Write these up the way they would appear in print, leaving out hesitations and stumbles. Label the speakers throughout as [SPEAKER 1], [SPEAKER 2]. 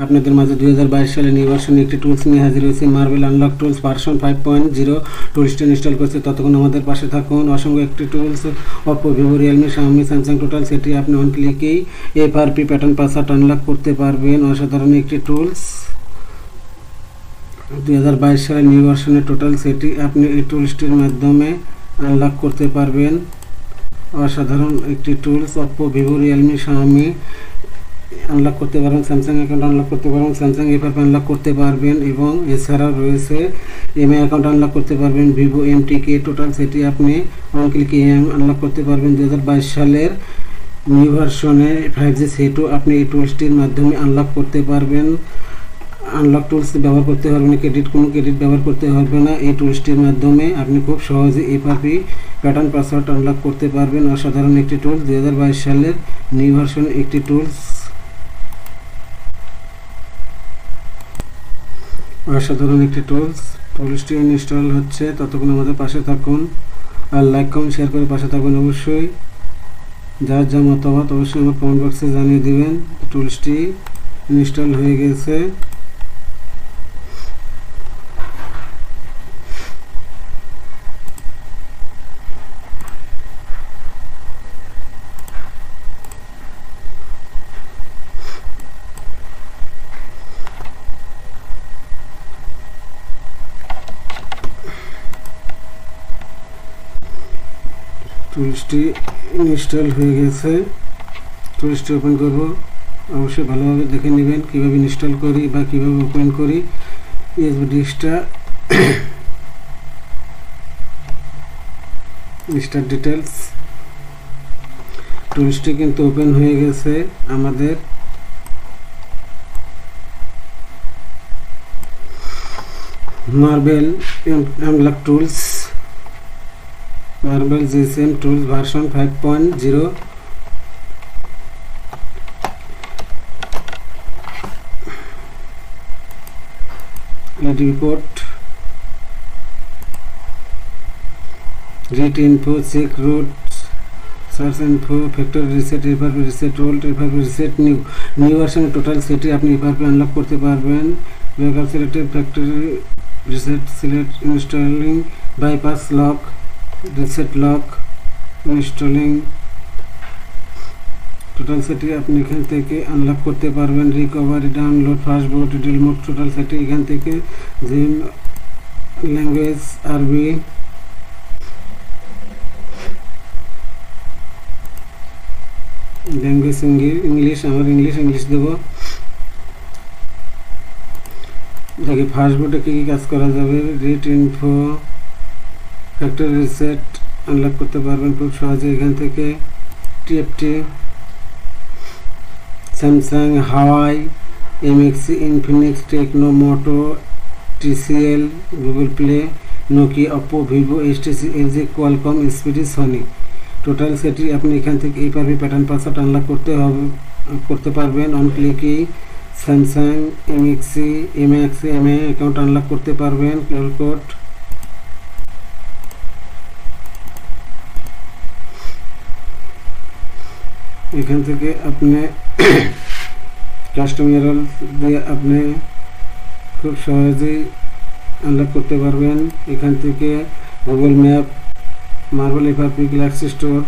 [SPEAKER 1] আপনাদের মাঝে 2022 সালে নিউ ভার্সনে একটি টুলস নিয়ে হাজির হয়েছে, মার্বেল আনলক টুলস ভার্সন 5.0। টুলসটি ইনস্টল করছে, ততক্ষণ আমাদের পাশে থাকুন। অসংখ্য একটি tools, Oppo, Vivo, Realme, Xiaomi, Samsung total সেটি আপনি অন ক্লিকেই এফআরপি প্যাটার্ন পাসওয়ার্ড আনলক করতে পারবেন। অসাধারণ একটি টুলস, 2022 সালে নিউ ভার্সনের টোটাল সেটি আপনি এই টুলসটির মাধ্যমে আনলক করতে পারবেন। অসাধারণ একটি tools, Oppo, Vivo, Realme, Xiaomi unlock করতে পারবেন, স্যামসাং অ্যাকাউন্ট আনলক করতে পারবেন, স্যামসাং এফআরপি আনলক করতে পারবেন এবং এছাড়াও রয়েছে এমআই অ্যাকাউন্ট আনলক করতে পারবেন। ভিভো এমটিকে টোটাল সেটি আপনি অন ক্লিকে আনলক করতে পারবেন। 2022 সালের নিউ ভার্সনে 5G সেটও আপনি এই টুলসটির মাধ্যমে আনলক করতে পারবেন। আনলক টুলস ব্যবহার করতে হবে না, কোনো ক্রেডিট ব্যবহার করতে হবে না। এই টুলসটির মাধ্যমে আপনি খুব সহজে এফআরপি প্যাটার্ন পাসওয়ার্ড আনলক করতে পারবেন। অসাধারণ একটি টুলস, 2022 সালের নিউ ভার্সনের একটি টুলস, অসাধারণ একটি টুলস। টুলসটি ইনস্টল হচ্ছে, ততক্ষণ আমাদের পাশে থাকুন আর লাইক কমেন্ট শেয়ার করে পাশে থাকুন। অবশ্যই যার যা মতামত অবশ্যই আমার কমেন্ট বক্সে জানিয়ে দিবেন। টুলসটি ইনস্টল হয়ে গেছে। টুলসটি ইনস্টল হয়ে গেছে। টুলসটি ওপেন করব, অবশ্যই ভালোভাবে দেখে নেবেন কীভাবে ইনস্টল করি বা কীভাবে ওপেন করি। ইউএসবি ডিস্কটা স্টার ডিটেলস। টুলসটি কিন্তু ওপেন হয়ে গেছে। আমাদের marble unlock tools, marble GSM tools version 5.0। Report, read info, check root, search info, factory reset, FRP reset, old FRP reset, new ভার্সনের টোটাল সেটি আপনি এফআরপি আনলক করতে পারবেন। Backup selected, factory reset select, installing bypass lock, reset lock, installing total সেটি আপনি এখান থেকে unlock করতে পারবেন। Recovery, download, fastboot, detail mode total সেটি এখান থেকে। জিম ল্যাঙ্গুয়েজ আরবি, ল্যাঙ্গুয়েজ ইংলিশ, আমার ইংলিশ দেব। দেখি ফাস্টবোর্ডে কী কী কাজ করা যাবে। Read info, factory reset unlock করতে পারবেন খুব সহজে এখান থেকে। টিএফটি, স্যামসাং, হাওয়াই, এমএক্সি, Infinix, Tecno, Moto, TCL, Google Play, Nokia, Oppo, Vivo, HTC, LG, Qualcomm, speedy, Sony total সেটি আপনি এখান থেকে এইভাবে প্যাটার্ন পাসওয়ার্ড আনলক করতে পারবেন। অন ক্লিকেই স্যামসাং, এমআই অ্যাকাউন্ট আনলক করতে পারবেন। কোড এখান থেকে আপনি কাস্টম ইউআরএল দিয়ে আপনি খুব সহজেই আনলক করতে পারবেন। এখান থেকে Google map, marble FRP, galaxy store,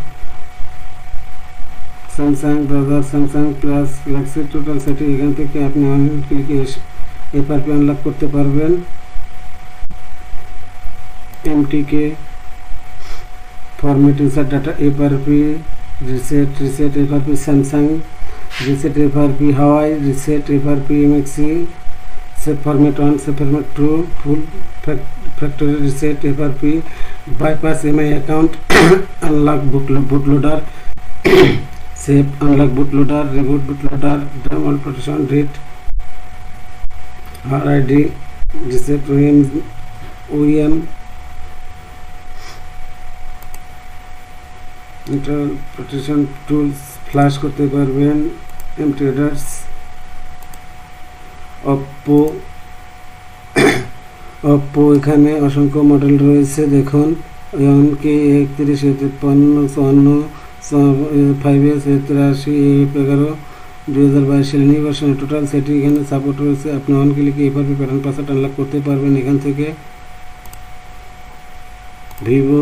[SPEAKER 1] Samsung browser, Samsung plus, galaxy total সেটি এখান থেকে আপনি ক্লিকে এফআরপি আনলক করতে পারবেন। MTK format insert data, FRP reset FRP, Samsung reset FRP, Huawei reset FRP, MXE save format 1, save format 2, full factory reset FRP, bypass MI account unlock, bootloader save unlock, bootloader reboot, bootloader download protection, read RID reset, OEM protection tools flash করতে পারবেন। এমটিডার্স, Oppo এখানে অসংখ্য model রয়েছে দেখুন। এমনকি 31, 53, 54, 5S, 83, 11, 2022 সালের new ভার্সনের total সেটটি এখানে সাপোর্ট রয়েছে। আপনি অন ক্লিকে এভাবে প্যাটার্ন পাসওয়ার্ড আনলক করতে পারবেন। এখান থেকে Vivo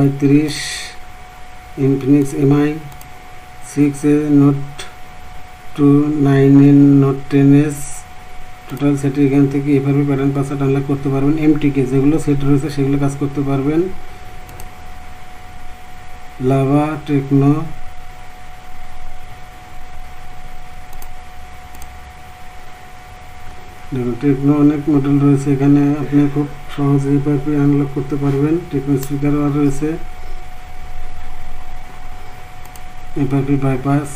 [SPEAKER 1] Y30, Infinix MI 6A, note 2, 9N, note 10S total সেটটি এখান থেকে এভাবে প্যাটার্ন পাসওয়ার্ড আনলক করতে পারবেন। এমটিকে যেগুলো সেট রয়েছে সেগুলো কাজ করতে পারবেন। লাভা, টেকনো, দেখুন টেকনো অনেক মডেল রয়েছে এখানে, আপনি খুব সহজে এভাবে আনলক করতে পারবেন। টেকনো স্পিকারও রয়েছে, এভাবে বাইপাস।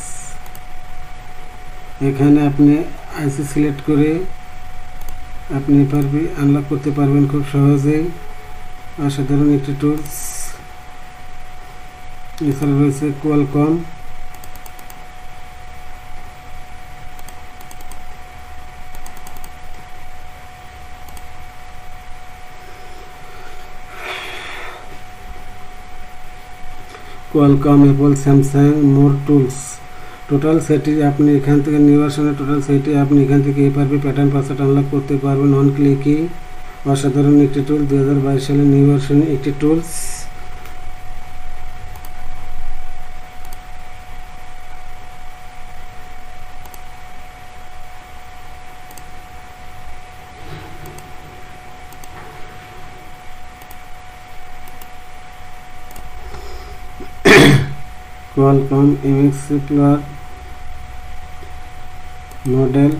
[SPEAKER 1] এখানে আপনি আইসি সিলেক্ট করে আপনি এভাবে আনলক করতে পারবেন খুব সহজেই। অসাধারণ একটি টুলস। এছাড়া রয়েছে কোয়ালকম, অ্যাপল, স্যামসাং, মোর টুলস টোটাল সেটটি আপনি এখান থেকে নিউ ভার্সনের টোটাল সেটটি আপনি এখান থেকে এইভাবে প্যাটার্ন পাসওয়ার্ড আনলক করতে পারবেন অন ক্লিকই। অসাধারণ একটি টুল, 2022 সালের নিউ ভার্সনের একটি tools. Qualcomm Mtk model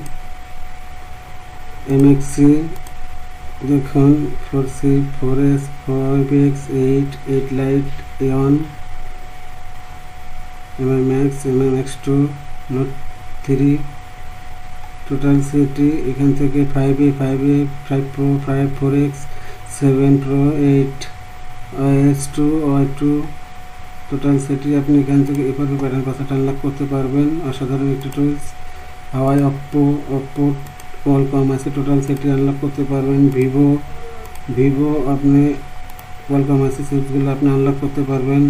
[SPEAKER 1] MXC দেখুন 4C, 4S, 5X, 8 Lite, Eon, MMX, MMX2, note 3 total সেটটি এখান থেকে 5A, 5 Pro, 5, 4X, 7 Pro, 8 OS2, Y2 total সেটটি আপনি এখান থেকে এভাবে প্যাটার্ন পাসওয়ার্ড আনলক করতে পারবেন। অসাধারণ একটি টুলস। হাওয়াই, ওপ্পো, কোয়ালকম আছে টোটাল সেটটি আনলক করতে পারবেন। ভিভো আপনি কোয়ালকম আছে সেটগুলো আপনি আনলক করতে পারবেন।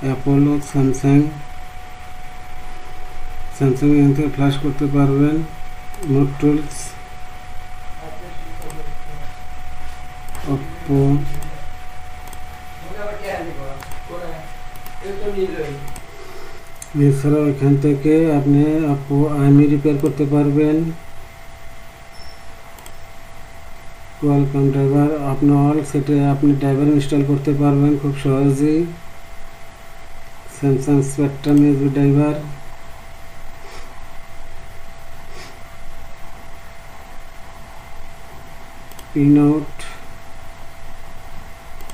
[SPEAKER 1] অ্যাপোলো, স্যামসাং এখান থেকে ফ্ল্যাশ করতে পারবেন। নোট টুলস, ওপ্পো, এছাড়াও এখান থেকে আপনি ওপ্পো আইমি রিপেয়ার করতে পারবেন। কোয়ালকম ড্রাইভার আপনি অল সেটে আপনি ড্রাইভার ইনস্টল করতে পারবেন খুব সহজেই। Samsung spectrum SB driver, pin out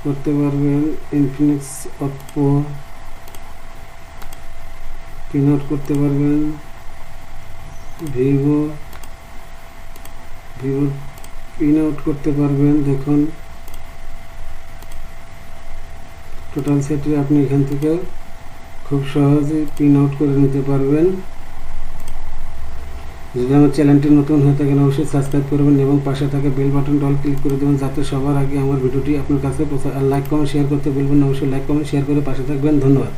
[SPEAKER 1] করতে পারবেন। ইনফিনিক্স, ওপ্পো পিন আউট করতে পারবেন। ভিভো পিন আউট করতে পারবেন। দেখুন টোটাল সেটটি আপনি এখান থেকে খুব সহজেই পিন আউট করে নিতে পারবেন। যদি আমার চ্যানেলটি নতুন হয়ে থাকেন অবশ্যই সাবস্ক্রাইব করবেন এবং পাশে থাকা বেল বাটনটা অল ক্লিক করে দেবেন যাতে সবার আগে আমার ভিডিওটি আপনার কাছে পৌঁছায়। আর লাইক কমেন্ট শেয়ার করতে ভুলবেন না, অবশ্যই লাইক কমেন্ট শেয়ার করে পাশে থাকবেন। ধন্যবাদ।